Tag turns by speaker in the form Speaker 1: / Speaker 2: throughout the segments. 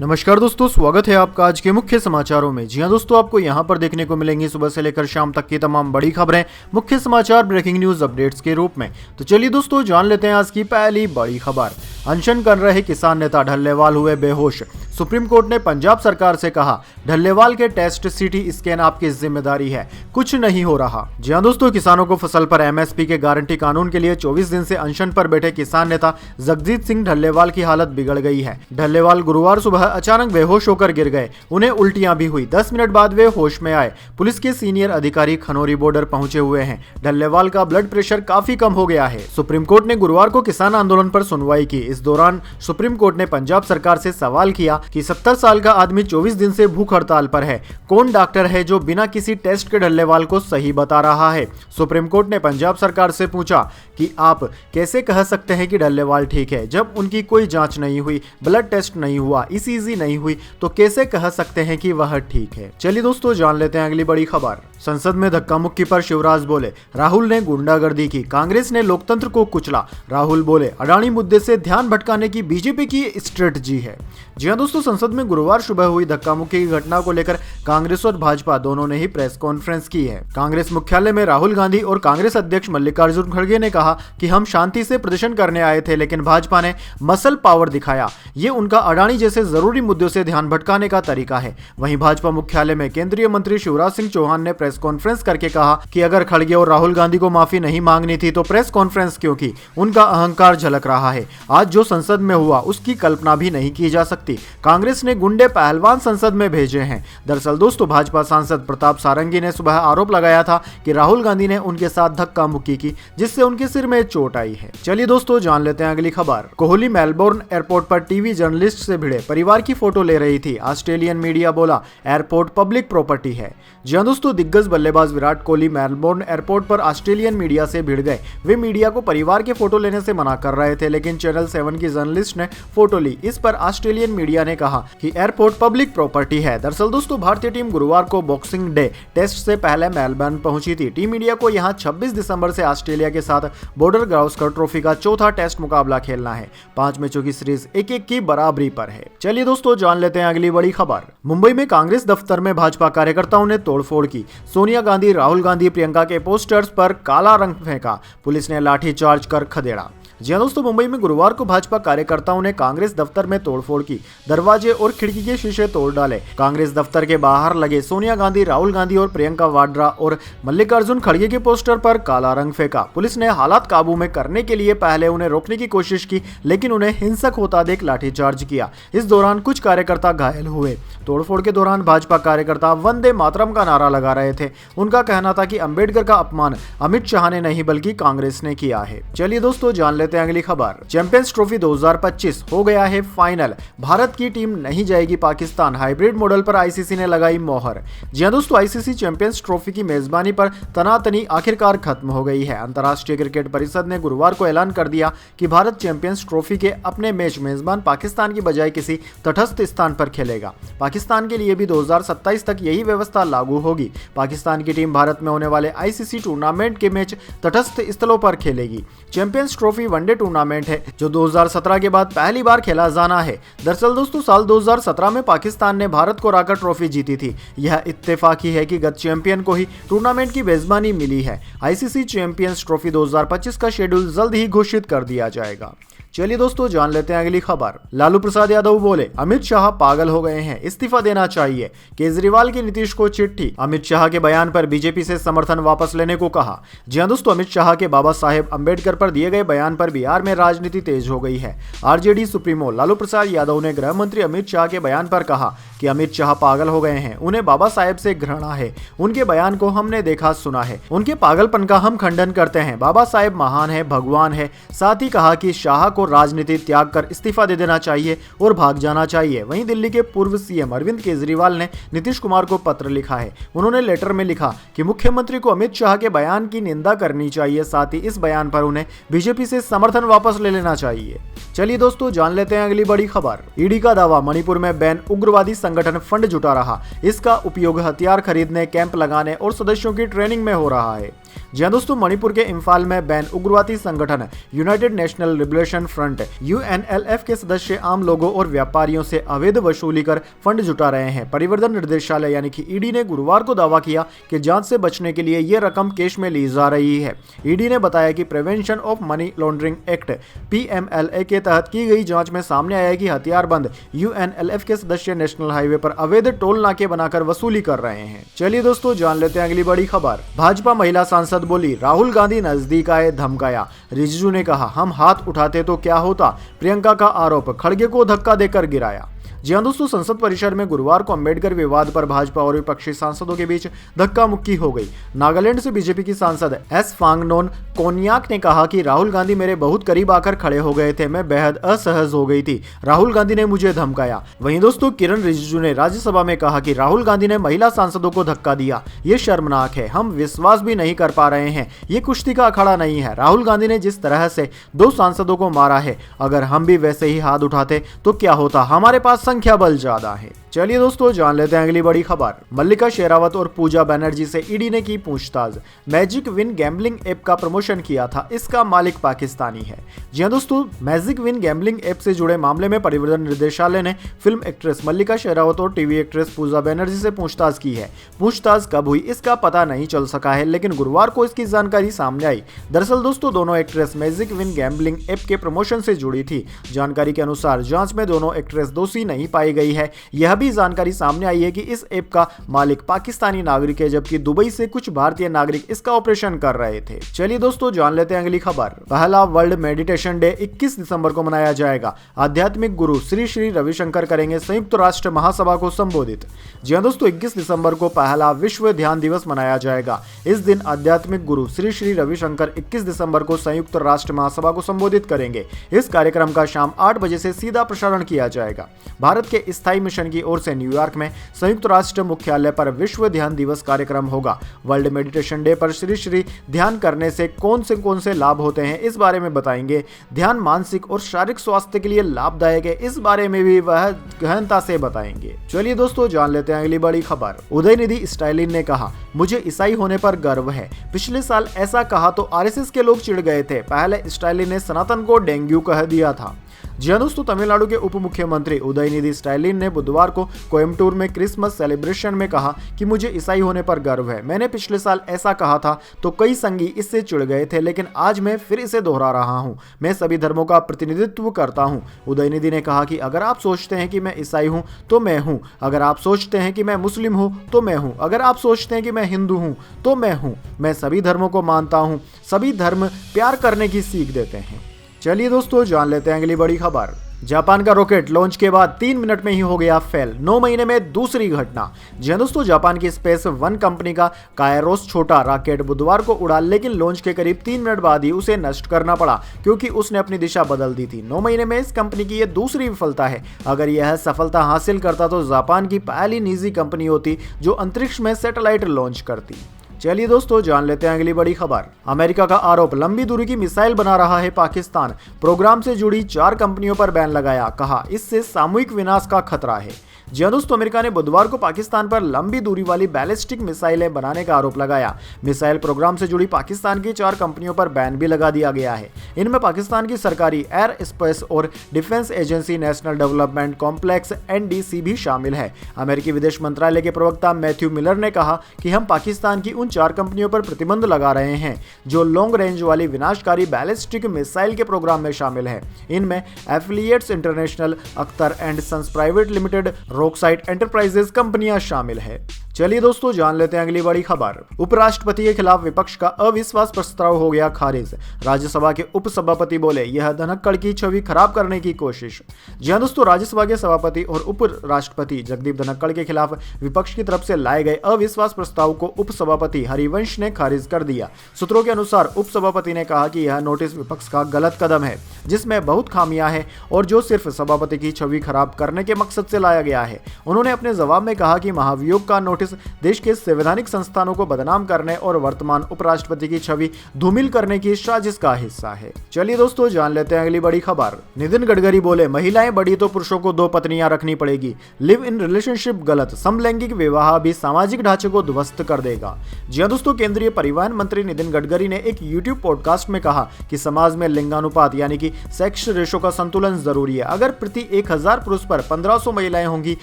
Speaker 1: नमस्कार दोस्तों, स्वागत है आपका आज के मुख्य समाचारों में। जी हां दोस्तों, आपको यहां पर देखने को मिलेंगी सुबह से लेकर शाम तक की तमाम बड़ी खबरें मुख्य समाचार ब्रेकिंग न्यूज अपडेट्स के रूप में। तो चलिए दोस्तों, जान लेते हैं आज की पहली बड़ी खबर। अनशन कर रहे किसान नेता ढल्लेवाल हुए बेहोश। सुप्रीम कोर्ट ने पंजाब सरकार से कहा, ढल्लेवाल के टेस्ट सीटी स्कैन आपकी जिम्मेदारी है, कुछ नहीं हो रहा। जी हां दोस्तों, किसानों को फसल पर एमएसपी के गारंटी कानून के लिए 24 दिन से अनशन पर बैठे किसान नेता जगजीत सिंह ढल्लेवाल की हालत बिगड़ गई है। ढल्लेवाल गुरुवार सुबह अचानक बेहोश होकर गिर गए। उन्हें उल्टियां भी हुई। 10 मिनट बाद वे होश में आए। पुलिस के सीनियर अधिकारी खनौरी बॉर्डर पहुंचे हुए हैं। ढल्लेवाल का ब्लड प्रेशर काफी कम हो गया है। सुप्रीम कोर्ट ने गुरुवार को किसान आंदोलन पर सुनवाई की। इस दौरान सुप्रीम कोर्ट ने पंजाब सरकार से सवाल किया कि 70 साल का आदमी 24 दिन से भूख हड़ताल पर है, कौन डॉक्टर है जो बिना किसी टेस्ट के ढल्लेवाल को सही बता रहा है। सुप्रीम कोर्ट ने पंजाब सरकार से पूछा कि आप कैसे कह सकते हैं कि ढल्लेवाल ठीक है जब उनकी कोई जांच नहीं हुई, ब्लड टेस्ट नहीं हुआ, ईसीजी नहीं हुई, तो कैसे कह सकते हैं कि वह ठीक है। चलिए दोस्तों, जान लेते हैं अगली बड़ी खबर। संसद में धक्का मुक्की पर शिवराज बोले, राहुल ने गुंडागर्दी की, कांग्रेस ने लोकतंत्र को कुचला। राहुल बोले, अडानी मुद्दे से ध्यान भटकाने की बीजेपी की स्ट्रेटजी है। जी हां दोस्तों, संसद में गुरुवार सुबह हुई धक्का मुक्की की घटना को लेकर कांग्रेस और भाजपा दोनों ने ही प्रेस कॉन्फ्रेंस की है। कांग्रेस मुख्यालय में राहुल गांधी और कांग्रेस अध्यक्ष मल्लिकार्जुन खड़गे ने कहा कि हम शांति से प्रदर्शन करने आए थे, लेकिन भाजपा ने मसल पावर दिखाया। ये उनका अडानी जैसे जरूरी मुद्दों से ध्यान भटकाने का तरीका है। वहीं भाजपा मुख्यालय में केंद्रीय मंत्री शिवराज सिंह चौहान ने प्रेस कॉन्फ्रेंस करके कहा कि अगर खड़गे और राहुल गांधी को माफी नहीं मांगनी थी तो प्रेस कॉन्फ्रेंस क्यों की? उनका अहंकार झलक रहा है। आज जो संसद में हुआ उसकी कल्पना भी नहीं की जा सकती। कांग्रेस ने गुंडे पहलवान संसद में भेजे हैं। दरअसल दोस्तों, भाजपा सांसद प्रताप सारंगी ने सुबह आरोप लगाया था कि राहुल गांधी ने उनके साथ धक्का मुक्की की, जिससे उनके सिर में चोट आई है। चलिए दोस्तों, जान लेते हैं अगली खबर। कोहली मेलबोर्न एयरपोर्ट पर टीवी जर्नलिस्ट से भिड़े, परिवार की फोटो ले रही थी। ऑस्ट्रेलियन मीडिया बोला, एयरपोर्ट पब्लिक प्रॉपर्टी है। जी हां दोस्तों, दिग्गज बल्लेबाज विराट कोहली मेलबोर्न एयरपोर्ट पर ऑस्ट्रेलियन मीडिया से भिड़ गए। वे मीडिया को परिवार के फोटो लेने से मना कर रहे थे, लेकिन चैनल 7 की जर्नलिस्ट ने फोटो ली। इस पर ऑस्ट्रेलियन मीडिया ने कहा कि एयरपोर्ट पब्लिक प्रॉपर्टी है। दरअसल दोस्तों, भारतीय टीम गुरुवार को बॉक्सिंग डे टेस्ट से पहले मेलबर्न पहुंची थी। टीम इंडिया को यहां 26 दिसंबर से ऑस्ट्रेलिया के साथ बॉर्डर गावस्कर ट्रॉफी का चौथा टेस्ट मुकाबला खेलना है। 5 मैचों की सीरीज 1-1 की बराबरी पर है। चलिए दोस्तों, जान लेते हैं अगली बड़ी खबर। मुंबई में कांग्रेस दफ्तर में भाजपा कार्यकर्ताओं ने तोड़फोड़ की। सोनिया गांधी, राहुल गांधी, प्रियंका के पोस्टर्स पर काला रंग फेंका। पुलिस ने लाठीचार्ज कर खदेड़ा। जी हां दोस्तों, मुंबई में गुरुवार को भाजपा कार्यकर्ताओं ने कांग्रेस दफ्तर में तोड़फोड़ की। दरवाजे और खिड़की के शीशे तोड़ डाले। कांग्रेस दफ्तर के बाहर लगे सोनिया गांधी, राहुल गांधी और प्रियंका वाड्रा और मल्लिकार्जुन खड़गे के पोस्टर पर काला रंग फेंका। पुलिस ने हालात काबू में करने के लिए पहले उन्हें रोकने की कोशिश की, लेकिन उन्हें हिंसक होता देख लाठीचार्ज किया। इस दौरान कुछ कार्यकर्ता घायल हुए। तोड़फोड़ के दौरान भाजपा कार्यकर्ता वंदे मातरम का नारा लगा रहे थे। उनका कहना था कि अंबेडकर का अपमान अमित शाह ने नहीं बल्कि कांग्रेस ने किया है। चलिए दोस्तों, जान लेते हैं अगली खबर। चैंपियंस ट्रॉफी 2025 हो गया है फाइनल। भारत की टीम नहीं जाएगी पाकिस्तान। हाइब्रिड मॉडल पर आईसीसी ने लगाई मोहर। जी हां दोस्तों, आईसीसी चैंपियंस ट्रॉफी की मेजबानी पर तनातनी आखिरकार खत्म हो गई है। अंतर्राष्ट्रीय क्रिकेट परिषद ने गुरुवार को ऐलान कर दिया कि भारत चैंपियंस ट्रॉफी के अपने मैच मेजबान पाकिस्तान की बजाय किसी तटस्थ स्थान पर खेलेगा। पाकिस्तान के लिए भी 2027 तक यही व्यवस्था लागू होगी। पाकिस्तान की टीम भारत में होने वाले आईसीसी टूर्नामेंट के मैच तटस्थ स्थलों पर खेलेगी। चैंपियंस ट्रॉफी वनडे टूर्नामेंट है जो 2017 के बाद पहली बार खेला जाना है। दरअसल दोस्तों, साल 2017 में पाकिस्तान ने भारत को हराकर ट्रॉफी जीती थी। यह इत्तेफाकी है कि गत चैंपियन को ही टूर्नामेंट की मेजबानी मिली है। आईसीसी चैंपियंस ट्रॉफी 2025 का शेड्यूल जल्द ही घोषित कर दिया जाएगा। चलिए दोस्तों, जान लेते हैं अगली खबर। लालू प्रसाद यादव बोले, अमित शाह पागल हो गए हैं, इस्तीफा देना चाहिए। केजरीवाल की नीतीश को चिट्ठी। अमित शाह के बयान पर बीजेपी से समर्थन वापस लेने को कहा। जी हां दोस्तों, अमित शाह के बाबा साहेब अंबेडकर पर दिए गए बयान पर बिहार में राजनीति तेज हो गई है। आरजेडी सुप्रीमो लालू प्रसाद यादव ने गृह मंत्री अमित शाह के बयान पर कहा कि अमित शाह पागल हो गए हैं, उन्हें बाबा साहेब से घृणा है। उनके बयान को हमने देखा सुना है, उनके पागलपन का हम खंडन करते हैं। बाबा साहेब महान है, भगवान है। साथ ही कहा कि शाह को राजनीति त्याग कर इस्तीफा दे देना चाहिए और भाग जाना चाहिए। वहीं दिल्ली के पूर्व सीएम अरविंद केजरीवाल ने नीतीश कुमार को पत्र लिखा है। उन्होंने लेटर में लिखा कि मुख्यमंत्री को अमित शाह के बयान की निंदा करनी चाहिए, साथ ही इस बयान पर उन्हें बीजेपी से समर्थन वापस ले लेना चाहिए। चलिए दोस्तों, जान लेते हैं अगली बड़ी खबर। ईडी का दावा, मणिपुर में बैन उग्रवादी संगठन फंड जुटा रहा। इसका उपयोग हथियार खरीदने, कैंप लगाने और सदस्यों की ट्रेनिंग में हो रहा है। जी हाँ दोस्तों, मणिपुर के इम्फाल में बैन उग्रवादी संगठन United national liberation front UNLF के सदस्य आम लोगों और व्यापारियों से अवैध वसूली कर फंड जुटा रहे हैं। परिवर्तन निर्देशालय यानी कि ईडी ने गुरुवार को दावा किया कि जांच से बचने के लिए ये रकम कैश में ली जा रही है। ईडी ने बताया कि prevention of money laundering act PMLA के तहत की गई जांच में सामने आया कि हथियारबंद UNLF के सदस्य नेशनल हाईवे पर अवैध टोल नाके बनाकर वसूली कर रहे हैं। चलिए दोस्तों, जान लेते हैं अगली बड़ी खबर। भाजपा महिला सांसद बोली, राहुल गांधी नजदीक आए, धमकाया। रिजिजू ने कहा, हम हाथ उठाते तो क्या होता। प्रियंका का आरोप, खड़गे को धक्का देकर गिराया। जी हाँ दोस्तों, संसद परिसर में गुरुवार को अंबेडकर विवाद पर भाजपा और विपक्षी सांसदों के बीच धक्का मुक्की हो गई। नागालैंड से बीजेपी की सांसद S फांगनोन कोन्याक ने कहा कि राहुल गांधी मेरे बहुत करीब आकर खड़े हो गए थे, मैं बेहद असहज हो गई थी, राहुल गांधी ने मुझे धमकाया। वहीं दोस्तों, किरण रिजिजू ने राज्यसभा में कहा कि राहुल गांधी ने महिला सांसदों को धक्का दिया, ये शर्मनाक है, हम विश्वास भी नहीं कर पा रहे हैं, ये कुश्ती का अखाड़ा नहीं है। राहुल गांधी ने जिस तरह से 2 सांसदों को मारा है, अगर हम भी वैसे ही हाथ उठाते तो क्या होता, हमारे पास संख्या बल ज्यादा है। चलिए दोस्तों, जान लेते हैं अगली बड़ी खबर। मल्लिका शेरावत और पूजा बनर्जी से ईडी ने की पूछताछ। मैजिक विन गैम्बलिंग ऐप का प्रमोशन किया था, इसका मालिक पाकिस्तानी है। जी हां दोस्तों, मैजिक विन गैम्बलिंग ऐप से जुड़े मामले में परिवर्तन निर्देशालय ने फिल्म एक्ट्रेस मल्लिका शेरावत और टीवी एक्ट्रेस पूजा बनर्जी से पूछताछ की है। पूछताछ कब हुई इसका पता नहीं चल सका है, लेकिन गुरुवार को इसकी जानकारी सामने आई। दरअसल दोस्तों, दोनों actress magic win gambling app के प्रमोशन से जुड़ी थी। जानकारी के अनुसार जांच में दोनों एक्ट्रेस दोषी नहीं पाई गई है। यह भी जानकारी सामने आई है कि इस ऐप का मालिक पाकिस्तानी नागरिक है, जबकि दुबई से कुछ भारतीय नागरिक इसका ऑपरेशन कर रहे थे। चलिए दोस्तों, जान लेते हैं अगली खबर। पहला वर्ल्ड मेडिटेशन डे 21 दिसंबर को मनाया जाएगा। आध्यात्मिक गुरु श्री श्री रविशंकर करेंगे संयुक्त राष्ट्र महासभा को संबोधित। जी हां दोस्तों, 21 दिसंबर को पहला विश्व ध्यान दिवस मनाया जाएगा। इस दिन आध्यात्मिक गुरु श्री श्री रविशंकर 21 दिसंबर को संयुक्त राष्ट्र महासभा को संबोधित करेंगे। इस कार्यक्रम का शाम 8 बजे से सीधा प्रसारण किया जाएगा। भारत के स्थायी मिशन की ओर से न्यूयॉर्क में संयुक्त राष्ट्र मुख्यालय पर विश्व ध्यान दिवस कार्यक्रम होगा। वर्ल्ड मेडिटेशन डे पर श्री श्री ध्यान करने से कौन से लाभ होते हैं, इस बारे में बताएंगे। ध्यान मानसिक और शारीरिक स्वास्थ्य के लिए लाभदायक है, इस बारे में भी वह गहनता से बताएंगे। चलिए दोस्तों, जान लेते हैं अगली बड़ी खबर। उदयनिधि स्टालिन ने कहा, मुझे ईसाई होने पर गर्व है। पिछले साल ऐसा कहा तो RSS के लोग चिढ़ गए थे। पहले स्टालिन ने सनातन को डेंगू कह दिया था। जी हां दोस्तों, तमिलनाडु के उप मुख्यमंत्री उदयनिधि स्टालिन ने बुधवार को कोयम्बटूर में क्रिसमस सेलिब्रेशन में कहा कि मुझे ईसाई होने पर गर्व है। मैंने पिछले साल ऐसा कहा था तो कई संगी इससे चिढ़ गए थे, लेकिन आज मैं फिर इसे दोहरा रहा हूं। मैं सभी धर्मों का प्रतिनिधित्व करता हूं। उदयनिधि ने कहा कि अगर आप सोचते हैं कि मैं ईसाई हूं तो मैं हूं, अगर आप सोचते हैं कि मैं मुस्लिम हूं तो मैं हूं, अगर आप सोचते हैं कि मैं हिंदू हूं तो मैं हूं। मैं सभी धर्मों को मानता हूं। सभी धर्म प्यार करने की सीख देते हैं। चलिए दोस्तों, जान लेते हैं अगली बड़ी खबर। जापान का रॉकेट लॉन्च के बाद 3 मिनट में ही हो गया फेल। 9 महीने में दूसरी घटना। जी हां दोस्तों, जापान की स्पेस वन कंपनी का कायरोस छोटा रॉकेट बुधवार को उड़ा, लेकिन लॉन्च के करीब 3 मिनट बाद ही उसे नष्ट करना पड़ा क्योंकि उसने अपनी दिशा बदल दी थी। 9 महीने में इस कंपनी की यह दूसरी विफलता है। अगर यह सफलता हासिल करता तो जापान की पहली निजी कंपनी होती जो अंतरिक्ष में सैटेलाइट लॉन्च करती। चलिए दोस्तों, जान लेते हैं अगली बड़ी खबर। अमेरिका का आरोप, लंबी दूरी की मिसाइल बना रहा है पाकिस्तान। प्रोग्राम से जुड़ी 4 कंपनियों पर बैन लगाया, कहा इससे सामूहिक विनाश का खतरा है। जी हां दोस्तों, अमेरिका ने बुधवार को पाकिस्तान पर लंबी दूरी वाली बैलिस्टिक मिसाइलें बनाने का आरोप लगाया। मिसाइल प्रोग्राम से जुड़ी पाकिस्तान की 4 कंपनियों पर बैन भी लगा दिया गया है। इनमें पाकिस्तान की सरकारी एयर स्पेस और defence agency national development complex NDC भी शामिल है। अमेरिकी विदेश मंत्रालय के प्रवक्ता मैथ्यू मिलर ने कहा कि हम पाकिस्तान की उन 4 कंपनियों पर प्रतिबंध लगा रहे हैं जो लॉन्ग रेंज वाली विनाशकारी बैलिस्टिक मिसाइल के प्रोग्राम में शामिल है। इनमें affiliates international, Akhtar and sons private limited, Rocksite enterprises कंपनियां शामिल है। चलिए दोस्तों, जान लेते हैं अगली बड़ी खबर। उपराष्ट्रपति के खिलाफ विपक्ष का अविश्वास प्रस्ताव हो गया खारिज। राज्यसभा के उपसभापति बोले, यह धनखड़ की छवि खराब करने की कोशिश। जी हां दोस्तों, राज्यसभा के सभापति और उपराष्ट्रपति जगदीप धनखड़ के खिलाफ विपक्ष की तरफ से लाए गए अविश्वास प्रस्ताव को उपसभापति हरिवंश ने खारिज कर दिया। सूत्रों के अनुसार उपसभापति ने कहा कि यह नोटिस विपक्ष का गलत कदम है, जिसमें बहुत खामियां हैं और जो सिर्फ सभापति की छवि खराब करने के मकसद से लाया गया है। उन्होंने अपने जवाब में कहा कि महाभियोग का नोटिस देश के संवैधानिक संस्थानों को बदनाम करने और वर्तमान उपराष्ट्रपति की छवि धूमिल करने की साजिश का हिस्सा है। चलिए दोस्तों जान लेते हैं अगली बड़ी खबर। नितिन गडकरी बोले, महिलाएं बड़ी तो पुरुषों को 2 पत्नियां रखनी पड़ेगी। लिव इन रिलेशनशिप गलत, समलैंगिक विवाह भी सामाजिक ढांचे को ध्वस्त कर देगा। जी दोस्तों, केंद्रीय परिवहन मंत्री नितिन गडकरी ने एक यूट्यूब पॉडकास्ट में कहा कि समाज में लिंगानुपात यानी कि सेक्स रेशो का संतुलन जरूरी है। अगर प्रति 1000 पुरुष पर 1500 महिलाएं होंगी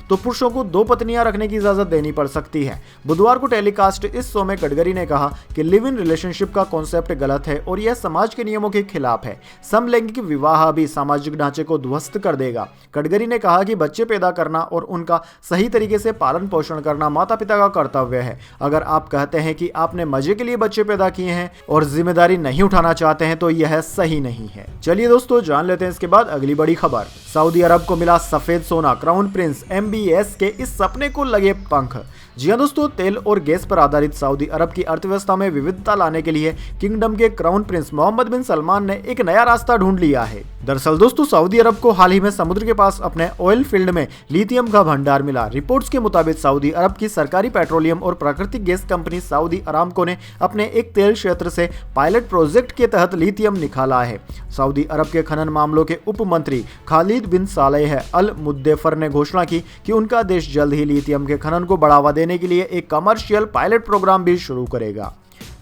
Speaker 1: तो पुरुषों को 2 पत्नियां रखने की इजाजत देनी पड़ सकती है। बुधवार को टेलीकास्ट इस शो में गडकरी ने कहा कि लिव इन रिलेशनशिप का कॉन्सेप्ट गलत है और यह समाज के नियमों के खिलाफ है। समलैंगिक विवाह भी सामाजिक ढांचे को ध्वस्त कर देगा। गडकरी ने कहा कि बच्चे पैदा करना और उनका सही तरीके से पालन पोषण करना माता पिता का कर्तव्य है। अगर आप कहते हैं कि आपने मजे के लिए बच्चे पैदा किए हैं और जिम्मेदारी नहीं उठाना चाहते हैं तो यह सही नहीं है। चलिए दोस्तों जान लेते हैं इसके बाद अगली बड़ी खबर। सऊदी अरब को मिला सफेद सोना, क्राउन प्रिंस MBS के इस सपने को लगे पंख। जी हाँ दोस्तों, तेल और गैस पर आधारित सऊदी अरब की अर्थव्यवस्था में विविधता लाने के लिए किंगडम के क्राउन प्रिंस मोहम्मद बिन सलमान ने एक नया रास्ता ढूंढ लिया है। दरअसल दोस्तों, सऊदी अरब को हाल ही में समुद्र के पास अपने ऑयल फील्ड में लिथियम का भंडार मिला। रिपोर्ट्स के मुताबिक सऊदी अरब की सरकारी पेट्रोलियम और प्राकृतिक गैस कंपनी सऊदी अरामको ने अपने एक तेल क्षेत्र से पायलट प्रोजेक्ट के तहत लिथियम निकाला है। सऊदी अरब के खनन मामलों के उप मंत्री खालिद बिन सालेह अल मुद्देफर ने घोषणा की कि उनका देश जल्द ही लिथियम के खनन को बढ़ावा देने के लिए एक कमर्शियल पायलट प्रोग्राम भी शुरू करेगा।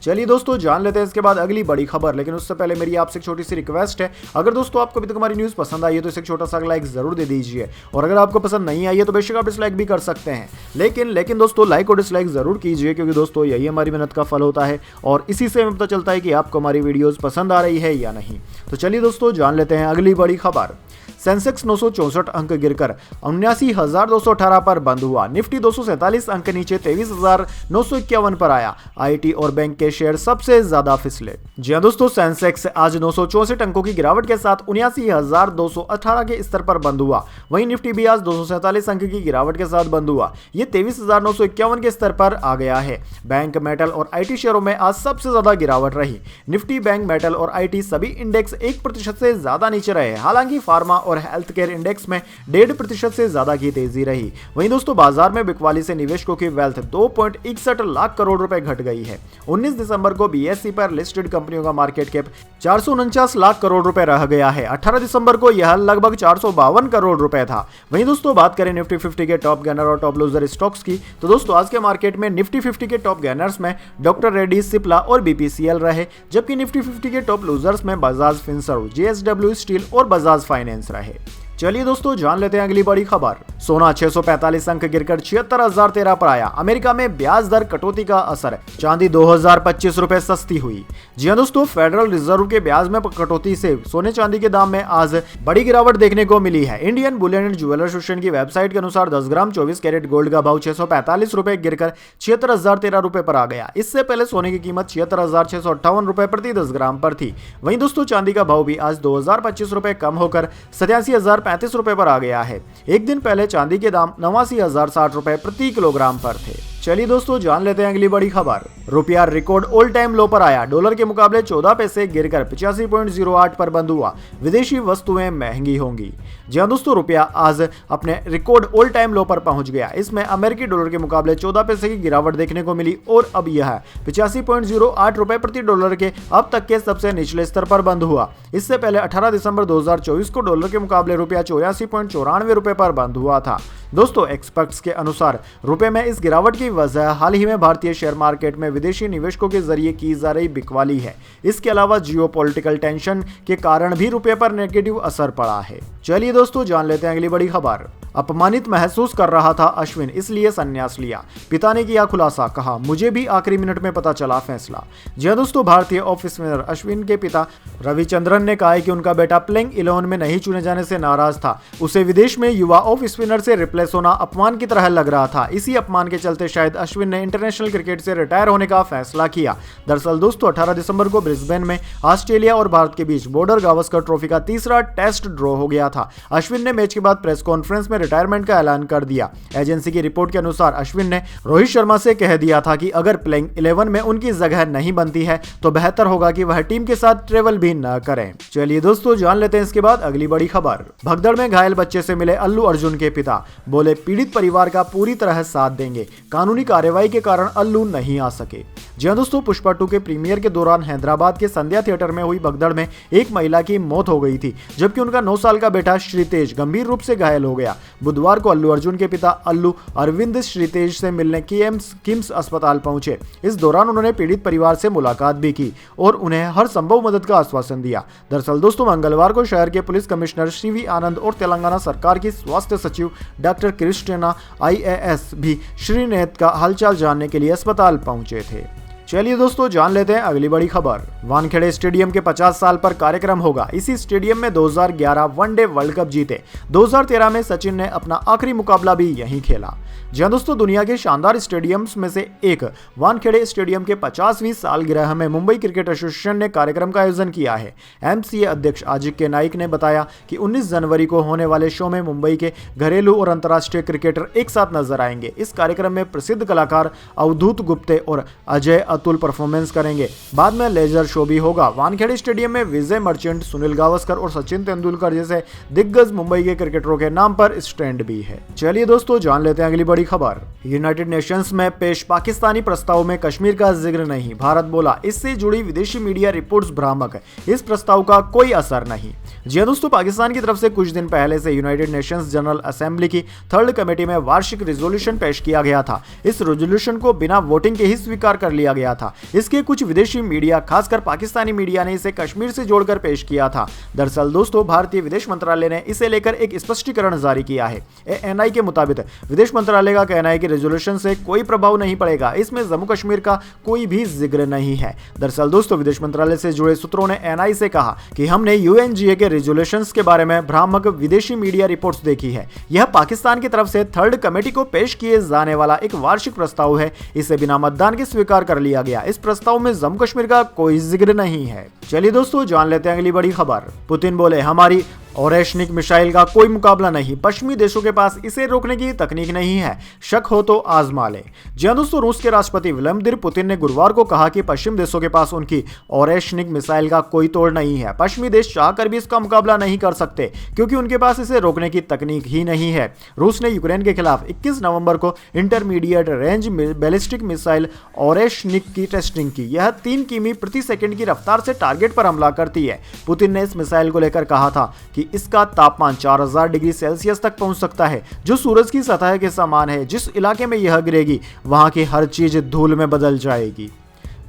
Speaker 1: चलिए दोस्तों जान लेते हैं इसके बाद अगली बड़ी खबर, लेकिन उससे पहले मेरी आपसे एक छोटी सी रिक्वेस्ट है। अगर दोस्तों आपको अभी तक हमारी न्यूज़ पसंद आई है तो इसे एक छोटा सा लाइक जरूर दे दीजिए, और अगर आपको पसंद नहीं आई है तो बेशक आप डिसलाइक भी कर सकते हैं, लेकिन दोस्तों लाइक और डिसलाइक जरूर कीजिए, क्योंकि दोस्तों यही हमारी मेहनत का फल होता है और इसी से हमें पता चलता है कि आपको हमारी वीडियोज़ पसंद आ रही है या नहीं। तो चलिए दोस्तों जान लेते हैं अगली बड़ी खबर। सेंसेक्स 964 अंक गिरकर 79,218 पर बंद हुआ। निफ्टी 247 अंक नीचे 23,951 पर आया। आईटी और बैंक के शेयर सबसे ज्यादा फिसले। जी हां दोस्तों, सेंसेक्स आज 964 अंकों की गिरावट के साथ 79,218 के स्तर पर बंद हुआ। वहीं निफ्टी भी आज 247 अंक की गिरावट के साथ बंद हुआ। ये 23,951 के स्तर पर आ गया है। बैंक, मेटल और आईटी शेयरों में आज सबसे ज्यादा गिरावट रही। निफ्टी, बैंक, मेटल और आईटी सभी इंडेक्स 1% से ज्यादा नीचे रहे। हालांकि फार्मा और हेल्थ केयर इंडेक्स में 1.5% से ज्यादा की तेजी रही। वहीं दोस्तों बाजार में बिकवाली से निवेशकों की वेल्थ 2.61 लाख करोड़ रुपए घट गई है। 19 दिसंबर को बीएसई पर लिस्टेड कंपनियों का मार्केट कैप 449 लाख करोड़ रुपए रह गया है। 18 दिसंबर को यह लगभग 452 करोड़ रुपए था। वहीं दोस्तों बात करें निफ्टी 50 के टॉप गेनर और टॉप लूजर स्टॉक्स की, तो दोस्तों आज के मार्केट में निफ्टी 50 के टॉप गेनर्स में डॉक्टर रेड्डीज, सिप्ला और बीपीसीएल रहे, जबकि निफ्टी 50 के टॉप लूजर्स में बजाज फिनसर्व, जेएसडब्ल्यू स्टील और बजाज फाइनेंस रहे। चलिए दोस्तों जान लेते हैं अगली बड़ी खबर। सोना 645 अंक गिरकर 76,013 पर आया। अमेरिका में ब्याज दर कटौती का असर। चांदी 2025 रुपए सस्ती हुई। जी हां दोस्तों, फेडरल रिजर्व के ब्याज में कटौती से सोने चांदी के दाम में आज बड़ी गिरावट देखने को मिली है। Indian Boolean and jeweller association की वेबसाइट के अनुसार 10 ग्राम 24 कैरेट गोल्ड का भाव 645 रुपए गिरकर 76,013 रुपए पर आ गया। इससे पहले सोने की कीमत 76,658 रुपए प्रति 10 ग्राम पर थी। वहीं दोस्तों चांदी का भाव भी आज 2025 रुपए कम होकर 87,035 रुपए पर आ गया है। एक दिन पहले चांदी के दाम 89,060 रुपए प्रति किलोग्राम पर थे। चलिए दोस्तों जान लेते हैं अगली बड़ी खबर। रुपया रिकॉर्ड ऑल टाइम लो पर आया। डॉलर के मुकाबले 14 पैसे गिरकर 85.08 पर बंद हुआ। विदेशी वस्तुएं महंगी होंगी। जी हां दोस्तों, रुपया आज अपने रिकॉर्ड ऑल टाइम लो पर पहुंच गया। इसमें अमेरिकी डॉलर के मुकाबले 14 पैसे की गिरावट देखने को मिली और अब यह 85.08 रुपए प्रति डॉलर के अब तक के सबसे निचले स्तर पर बंद हुआ। इससे पहले 18 दिसंबर 2024 को डॉलर के मुकाबले रुपया 84.94 रुपए पर बंद हुआ था। दोस्तों एक्सपर्ट्स के अनुसार रुपए में इस गिरावट की वजह हाल ही में भारतीय शेयर मार्केट में विदेशी निवेशकों के जरिए की जा रही बिकवाली है। इसके अलावा जियोपॉलिटिकल टेंशन के कारण भी रुपए पर नेगेटिव असर पड़ा है। चलिए दोस्तों जान लेते हैं अगली बड़ी खबर। अपमानित महसूस कर रहा था अश्विन, इसलिए संन्यास लिया। पिता ने किया खुलासा, कहा मुझे भी आखिरी मिनट में पता चला फैसला। जी हां दोस्तों, भारतीय ऑफ स्पिनर अश्विन के पिता रविचंद्रन ने कहा है कि उनका बेटा प्लेइंग 11 में नहीं चुने जाने से नाराज था। उसे विदेश में युवा ऑफ स्पिनर से रिप्लेस होना अपमान की तरह लग रहा था। इसी अपमान के चलते शायद अश्विन ने इंटरनेशनल क्रिकेट से रिटायर होने का फैसला किया। दरअसल दोस्तों 18 दिसंबर को ब्रिस्बेन में ऑस्ट्रेलिया और भारत के बीच बॉर्डर गावस्कर ट्रॉफी का तीसरा टेस्ट ड्रॉ हो गया था। अश्विन ने मैच के बाद प्रेस कॉन्फ्रेंस में रिटायरमेंट का ऐलान कर दिया। एजेंसी की रिपोर्ट के अनुसार अश्विन ने रोहित शर्मा से कह दिया था कि अगर प्लेइंग 11 में उनकी जगह नहीं बनती है तो बेहतर होगा कि वह टीम के साथ ट्रेवल भी न करें। चलिए दोस्तों, जान लेते हैं इसके बाद अगली बड़ी खबर। भगदड़ में घायल बच्चे से मिले अल्लू अर्जुन के पिता, बोले पीड़ित परिवार का पूरी तरह साथ देंगे, कानूनी कार्रवाई के कारण अल्लू नहीं आ सके। जी हां दोस्तों, पुष्पा 2 के प्रीमियर के दौरान हैदराबाद के संध्या थिएटर में हुई भगदड़ में एक महिला की मौत हो गई थी, जबकि उनका 9 साल का बेटा श्रीतेज गंभीर रूप से घायल हो गया। बुधवार को अल्लू अर्जुन के पिता अल्लू अरविंद श्रीतेज से मिलने किम्स अस्पताल पहुंचे। इस दौरान उन्होंने पीड़ित परिवार से मुलाकात भी की और उन्हें हर संभव मदद का आश्वासन दिया। दरअसल दोस्तों, मंगलवार को शहर के पुलिस कमिश्नर सीवी आनंद और तेलंगाना सरकार की स्वास्थ्य सचिव डॉक्टर क्रिस्टिना IAS भी श्रीनेत का हालचाल जानने के लिए अस्पताल पहुंचे थे। चलिए दोस्तों, जान लेते हैं अगली बड़ी खबर। वानखेड़े स्टेडियम के 50 साल पर कार्यक्रम होगा। इसी स्टेडियम में 2011 वनडे वर्ल्ड कप जीते। 2013 में सचिन ने अपना आखिरी मुकाबला भी यहीं खेला। जी हां दोस्तों, दुनिया के शानदार स्टेडियम्स में से एक वानखेड़े स्टेडियम के 50वीं सालगिरह में मुंबई क्रिकेट एसोसिएशन ने कार्यक्रम का आयोजन किया है। MCA अध्यक्ष अजिंक्य के नाइक ने बताया कि 19 जनवरी को होने वाले शो में मुंबई के घरेलू और अंतर्राष्ट्रीय क्रिकेटर एक साथ नजर आएंगे। इस कार्यक्रम में प्रसिद्ध कलाकार अवधूत गुप्ते और अजय अतुल परफॉर्मेंस करेंगे। बाद में लेजर शो भी होगा। वानखेड़े स्टेडियम में विजय मर्चेंट, सुनील गावस्कर और सचिन तेंदुलकर जैसे दिग्गज मुंबई के क्रिकेटरों के नाम पर स्टैंड भी है। चलिए दोस्तों, जान लेते हैं अगली बड़ी खबर। यूनाइटेड नेशंस में पेश पाकिस्तानी प्रस्ताव में कश्मीर का जिक्र नहीं, भारत बोला। इससे जुड़ी विदेशी मीडिया रिपोर्ट्स भ्रामक है, इस प्रस्ताव का कोई असर नहीं। जी हां दोस्तों, पाकिस्तान की तरफ से कुछ दिन पहले से यूनाइटेड नेशंस जनरल असेंबली की 3rd कमेटी में वार्षिक रेजोल्यूशन पेश किया गया था। इस रेजोल्यूशन को बिना वोटिंग के ही स्वीकार कर लिया गया था। इसके कुछ विदेशी मीडिया, खासकर पाकिस्तानी मीडिया ने इसे कश्मीर से जोड़कर पेश किया था। दरअसल दोस्तों, भारतीय विदेश मंत्रालय ने इसे लेकर एक स्पष्टीकरण जारी किया है। ANI के मुताबिक विदेश मंत्रालय का कहना है कि रेजोल्यूशन से कोई प्रभाव नहीं पड़ेगा। इसमें जम्मू कश्मीर का कोई भी जिक्र नहीं है। दरअसल दोस्तों, विदेश मंत्रालय से जुड़े सूत्रों ने NI से कहा कि हमने UNGA के रेजोल्यूशंस के बारे में भ्रामक विदेशी मीडिया रिपोर्ट्स देखी है। यह पाकिस्तान की तरफ से 3rd कमेटी को पेश किए जाने वाला एक वार्षिक प्रस्ताव है। इसे बिना मतदान के स्वीकार कर लिया गया। इस प्रस्ताव में जम्मू कश्मीर का कोई जिक्र नहीं है। चलिए दोस्तों, जान लेते हैं अगली बड़ी खबर। पुतिन बोले हमारी ओरेशनिक मिसाइल का कोई मुकाबला नहीं, पश्चिमी देशों के पास इसे रोकने की तकनीक नहीं है, शक हो तो आजमा ले। जी हां दोस्तों, रूस के राष्ट्रपति व्लादिमीर पुतिन ने गुरुवार को कहा कि पश्चिम देशों के पास उनकी ओरेशनिक मिसाइल का कोई तोड़ नहीं है। पश्चिमी देश चाहकर भी इसका मुकाबला नहीं कर सकते क्योंकि उनके पास इसे रोकने की तकनीक ही नहीं है। रूस ने यूक्रेन के खिलाफ 21 नवंबर को intermediate range ballistic missile Oreshnik की टेस्टिंग की। यह 3 किमी प्रति सेकंड की रफ्तार से टारगेट पर हमला करती है। पुतिन ने इस मिसाइल को लेकर कहा था कि इसका तापमान 4000 डिग्री सेल्सियस तक पहुंच सकता है, जो सूरज की सतह के समान है। जिस इलाके में यह गिरेगी वहां की हर चीज धूल में बदल जाएगी।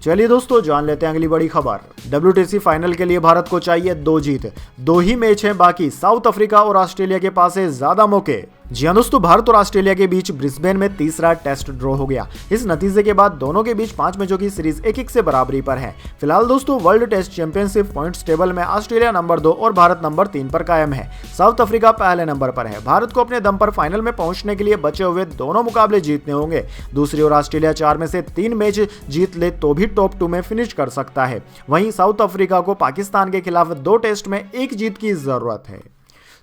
Speaker 1: चलिए दोस्तों, जान लेते हैं अगली बड़ी खबर। WTC फाइनल के लिए भारत को चाहिए 2 जीत, 2 ही मैच हैं बाकी। साउथ अफ्रीका और ऑस्ट्रेलिया के पास है ज्यादा मौके। जी हां दोस्तों, भारत और ऑस्ट्रेलिया के बीच ब्रिस्बेन में तीसरा टेस्ट ड्रॉ हो गया। इस नतीजे के बाद दोनों के बीच 5 मैचों की सीरीज 1-1 से बराबरी पर है। फिलहाल दोस्तों, world test championship points table में ऑस्ट्रेलिया नंबर 2 और भारत नंबर 3 पर कायम है। साउथ अफ्रीका पहले नंबर पर है। भारत को अपने दम पर फाइनल में पहुंचने के लिए बचे हुए दोनों मुकाबले जीतने होंगे। दूसरी ओर ऑस्ट्रेलिया 4 में से 3 मैच जीत ले तो भी टॉप 2 में फिनिश कर सकता है। वहीं साउथ अफ्रीका को पाकिस्तान के खिलाफ 2 टेस्ट में 1 जीत की जरूरत है।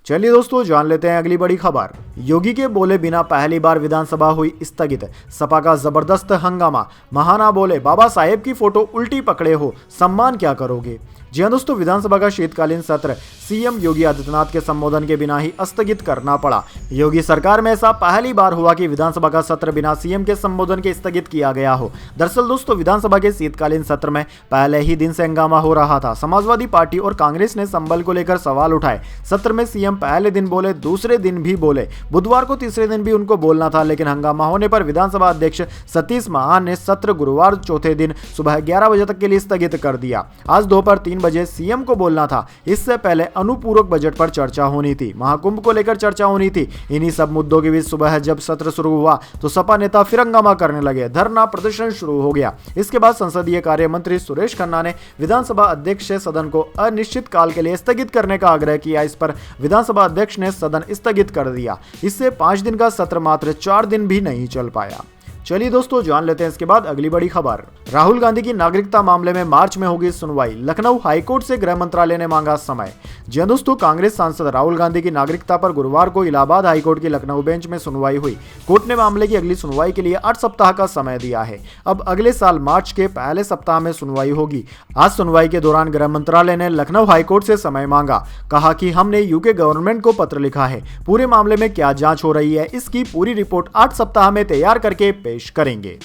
Speaker 1: चलिए दोस्तों, जान लेते हैं अगली बड़ी खबर। योगी के बोले बिना पहली बार विधानसभा हुई स्थगित, सपा का जबरदस्त हंगामा। महाना बोले बाबा साहेब की फोटो उल्टी पकड़े हो, सम्मान क्या करोगे। जी हां दोस्तों, विधानसभा का शीतकालीन सत्र सीएम योगी आदित्यनाथ के संबोधन के बिना ही स्थगित करना पड़ा। योगी सरकार में ऐसा पहली बार हुआ कि विधानसभा का सत्र बिना सीएम के संबोधन के स्थगित किया गया हो। दरअसल दोस्तों, विधानसभा के शीतकालीन सत्र में पहले ही दिन से हंगामा हो रहा था। समाजवादी पार्टी और कांग्रेस ने संबल को लेकर सवाल उठाए। सत्र में सीएम पहले दिन बोले, दूसरे दिन भी बोले, बुधवार को तीसरे दिन भी उनको बोलना था, लेकिन हंगामा होने पर विधानसभा अध्यक्ष सतीश महान ने सत्र गुरुवार चौथे दिन सुबह 11 बजे तक के लिए स्थगित कर दिया। आज दोपहर 3 बजे सीएम को बोलना था। इससे पहले अनुपूरक बजट पर चर्चा होनी थी, महाकुंभ को लेकर चर्चा होनी थी। इन्हीं सब मुद्दों के बीच सुबह जब सत्र शुरू हुआ तो सपा नेता फिर हंगामा करने लगे। धरना प्रदर्शन शुरू हो गया। इसके बाद संसदीय कार्य मंत्री सुरेश खन्ना ने विधानसभा अध्यक्ष से सदन को अनिश्चित काल के लिए स्थगित करने का आग्रह किया। इस पर विधानसभा अध्यक्ष ने सदन स्थगित कर दिया। इससे 5 दिन का सत्र मात्र 4 दिन भी नहीं चल पाया। चलिए दोस्तों, जान लेते हैं इसके बाद अगली बड़ी खबर। राहुल गांधी की नागरिकता मामले में मार्च में होगी सुनवाई, लखनऊ हाईकोर्ट से गृह मंत्रालय ने मांगा समय। जी हां दोस्तों, कांग्रेस सांसद राहुल गांधी की नागरिकता पर गुरुवार को इलाहाबाद हाईकोर्ट की लखनऊ बेंच में सुनवाई हुई। कोर्ट ने मामले की अगली सुनवाई के लिए 8 सप्ताह का समय दिया है। अब अगले साल मार्च के पहले सप्ताह में सुनवाई होगी। आज सुनवाई के दौरान गृह मंत्रालय ने लखनऊ हाईकोर्ट से समय मांगा। कहा कि हमने यूके गवर्नमेंट को पत्र लिखा है, पूरे मामले में क्या जांच हो रही है, इसकी पूरी रिपोर्ट 8 सप्ताह में तैयार करके पेश करेंगे।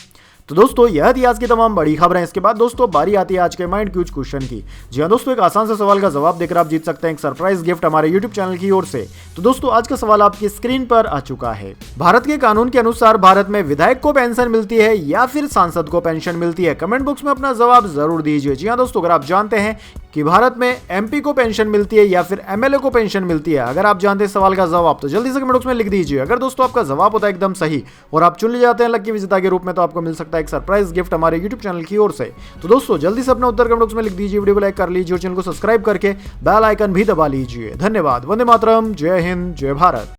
Speaker 1: तो दोस्तों, यह थी आज की तमाम बड़ी खबरें। इसके बाद दोस्तों बारी आती है आज के माइंड क्यूज क्वेश्चन की। जी हां दोस्तों, एक आसान से सवाल का जवाब देकर आप जीत सकते हैं एक सरप्राइज गिफ्ट हमारे यूट्यूब चैनल की ओर से। तो दोस्तों, आज का सवाल आपकी स्क्रीन पर आ चुका है। भारत के कानून के अनुसार भारत में विधायक को पेंशन मिलती है या फिर सांसद को पेंशन मिलती है? कमेंट बॉक्स में अपना जवाब जरूर दीजिए। जी हां दोस्तों, अगर आप जानते हैं कि भारत में एमपी को पेंशन मिलती है या फिर एमएलए को पेंशन मिलती है, अगर आप जानते हैं सवाल का जवाब तो जल्दी से कमेंट बॉक्स में लिख दीजिए। अगर दोस्तों आपका जवाब होता है एकदम सही और आप चुन ले जाते हैं लकी विजेता के रूप में, तो आपको मिल सकता है एक सरप्राइज गिफ्ट हमारे यूट्यूब चैनल की ओर से। तो दोस्तों जल्दी से अपना उत्तर कमेंट बॉक्स में लिख दीजिए, वीडियो को लाइक कर लीजिए और चैनल को सब्सक्राइब करके बेल आइकन भी दबा लीजिए। धन्यवाद। वंदे मातरम। जय हिंद, जय भारत।